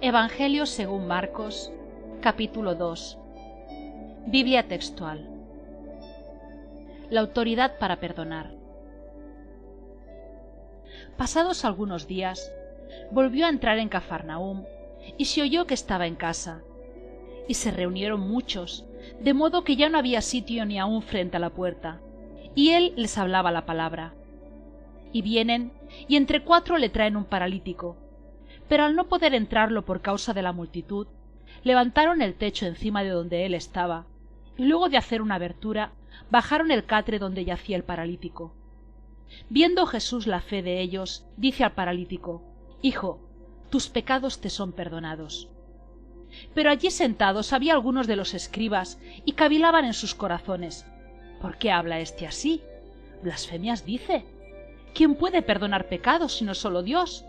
Evangelio según Marcos, capítulo 2. Biblia textual. La autoridad para perdonar. Pasados algunos días, volvió a entrar en Cafarnaúm y se oyó que estaba en casa. Y se reunieron muchos, de modo que ya no había sitio ni aun frente a la puerta, y él les hablaba la palabra. Y vienen, y entre 4 le traen un paralítico. Pero al no poder entrarlo por causa de la multitud, levantaron el techo encima de donde él estaba, y luego de hacer una abertura, bajaron el catre donde yacía el paralítico. Viendo Jesús la fe de ellos, dice al paralítico: Hijo, tus pecados te son perdonados. Pero allí sentados había algunos de los escribas, y cavilaban en sus corazones: ¿Por qué habla éste así? Blasfemias dice. ¿Quién puede perdonar pecados sino solo Dios?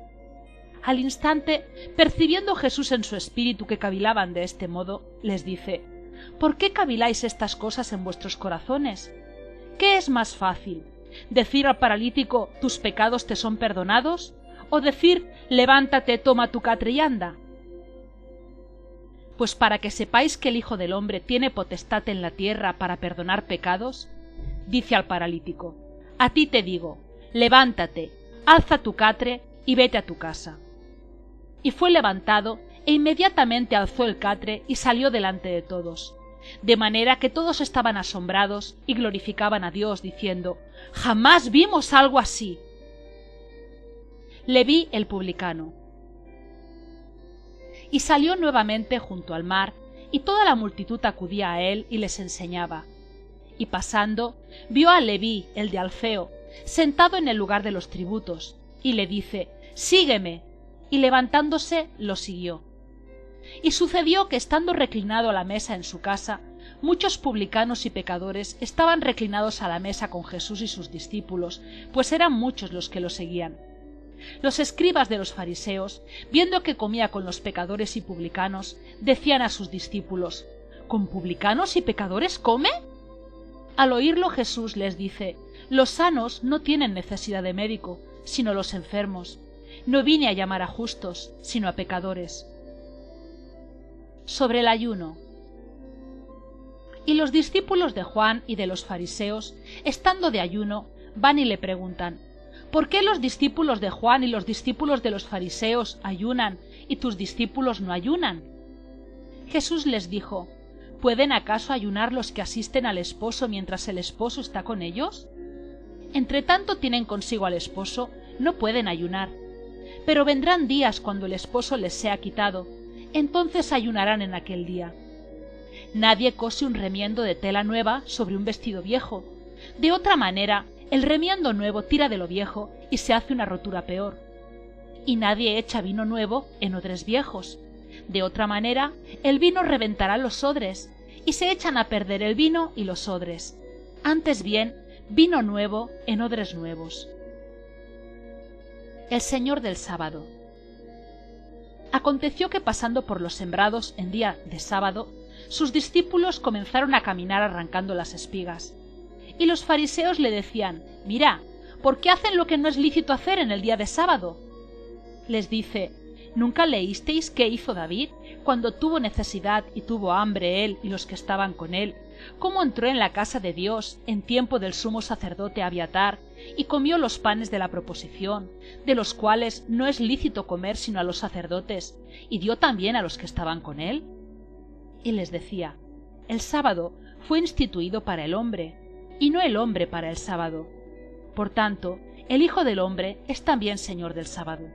Al instante, percibiendo Jesús en su espíritu que cavilaban de este modo, les dice: ¿Por qué caviláis estas cosas en vuestros corazones? ¿Qué es más fácil, decir al paralítico: tus pecados te son perdonados, o decir: levántate, toma tu catre y anda? Pues para que sepáis que el Hijo del Hombre tiene potestad en la tierra para perdonar pecados, dice al paralítico: a ti te digo, levántate, alza tu catre y vete a tu casa. Y fue levantado, e inmediatamente alzó el catre y salió delante de todos, de manera que todos estaban asombrados y glorificaban a Dios, diciendo: jamás vimos algo así. Leví el publicano. Y salió nuevamente junto al mar, y toda la multitud acudía a él y les enseñaba. Y pasando, vio a Leví, el de Alfeo, sentado en el lugar de los tributos, y le dice: sígueme. Y levantándose lo siguió. Y sucedió que, estando reclinado a la mesa en su casa, muchos publicanos y pecadores estaban reclinados a la mesa con Jesús y sus discípulos, pues eran muchos los que lo seguían. Los escribas de los fariseos, viendo que comía con los pecadores y publicanos, decían a sus discípulos: ¿con publicanos y pecadores come? Al oírlo, Jesús les dice: los sanos no tienen necesidad de médico, sino los enfermos. No vine a llamar a justos, sino a pecadores. Sobre el ayuno. Y los discípulos de Juan y de los fariseos, estando de ayuno, van y le preguntan: ¿por qué los discípulos de Juan y los discípulos de los fariseos ayunan y tus discípulos no ayunan? Jesús les dijo: ¿pueden acaso ayunar los que asisten al esposo mientras el esposo está con ellos? Entre tanto tienen consigo al esposo, no pueden ayunar. Pero vendrán días cuando el esposo les sea quitado, entonces ayunarán en aquel día. Nadie cose un remiendo de tela nueva sobre un vestido viejo. De otra manera, el remiendo nuevo tira de lo viejo y se hace una rotura peor. Y nadie echa vino nuevo en odres viejos. De otra manera, el vino reventará los odres, y se echan a perder el vino y los odres. Antes bien, vino nuevo en odres nuevos. El Señor del sábado. Aconteció que, pasando por los sembrados en día de sábado, sus discípulos comenzaron a caminar arrancando las espigas. Y los fariseos le decían: mira, ¿por qué hacen lo que no es lícito hacer en el día de sábado? Les dice: ¿nunca leísteis qué hizo David cuando tuvo necesidad y tuvo hambre él y los que estaban con él? ¿Cómo entró en la casa de Dios en tiempo del sumo sacerdote Abiatar y comió los panes de la proposición, de los cuales no es lícito comer sino a los sacerdotes, y dio también a los que estaban con él? Y les decía: el sábado fue instituido para el hombre, y no el hombre para el sábado. Por tanto, el Hijo del Hombre es también Señor del sábado.